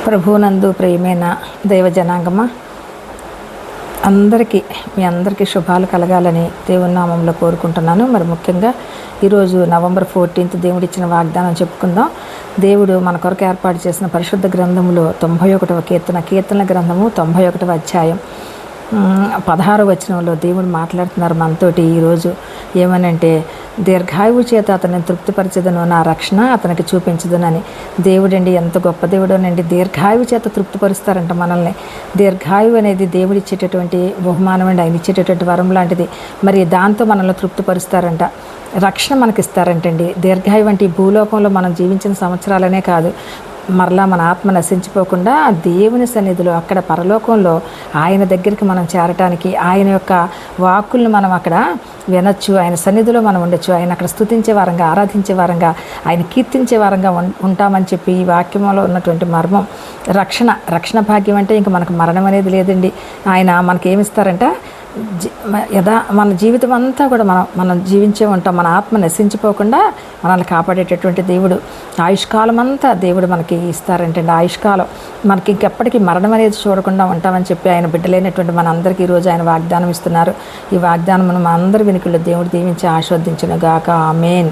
ప్రభువునందు ప్రియమైన దైవ జనాంగమా, మీ అందరికీ శుభాలు కలగాలని దేవుని నామంలో కోరుకుంటున్నాను. మరి ముఖ్యంగా ఈరోజు నవంబర్ 14 దేవుడిచ్చిన వాగ్దానం చెప్పుకుందాం. దేవుడు మన కొరకు ఏర్పాటు చేసిన పరిశుద్ధ గ్రంథములో 91వ కీర్తన గ్రంథము 91వ అధ్యాయం 16వ వచనంలో దేవుడు మాట్లాడుతున్నారు మనతోటి ఈరోజు. ఏమనంటే, దీర్ఘాయువు చేత అతన్ని తృప్తిపరచదును, నా రక్షణ అతనికి చూపించదునని. దేవుడండి ఎంత గొప్ప దేవుడోనండి. దీర్ఘాయువు చేత తృప్తిపరుస్తారంట మనల్ని. దీర్ఘాయువు అనేది దేవుడు ఇచ్చేటటువంటి బహుమానం అండి, ఆయన ఇచ్చేటటువంటి వరం లాంటిది. మరి దాంతో మనల్ని తృప్తిపరుస్తారంట, రక్షణ మనకి ఇస్తారంటండి. దీర్ఘాయువు అంటే ఈ భూలోకంలో మనం జీవించిన సంవత్సరాలనే కాదు, మరలా మన ఆత్మ నశించిపోకుండా దేవుని సన్నిధిలో అక్కడ పరలోకంలో ఆయన దగ్గరికి మనం చేరటానికి, ఆయన యొక్క వాక్కులను మనం అక్కడ వినొచ్చు, ఆయన సన్నిధిలో మనం ఉండొచ్చు, ఆయన అక్కడ స్తుతించే వారంగా, ఆరాధించే వారంగా, ఆయన కీర్తించే వారంగా ఉంటామని చెప్పి ఈ వాక్యంలో ఉన్నటువంటి మర్మం. రక్షణ భాగ్యం అంటే ఇంక మనకు మరణం అనేది లేదండి. ఆయన మనకేమిస్తారంట, మన జీవితం అంతా కూడా మనం జీవించే ఉంటాం. మన ఆత్మ నశించిపోకుండా మనల్ని కాపాడేటటువంటి దేవుడు. ఆయుష్కాలం అంతా దేవుడు మనకి ఇస్తారంటే, ఆయుష్కాలం మనకి ఇంకెప్పటికీ మరణం అనేది చూడకుండా ఉంటామని చెప్పి ఆయన బిడ్డలైనటువంటి మన అందరికీ ఈరోజు ఆయన వాగ్దానం ఇస్తున్నారు. ఈ వాగ్దానం మన అందరి వెనుకల్లో దేవుడు దీవించి ఆస్వాదించును గాక. ఆమేన్.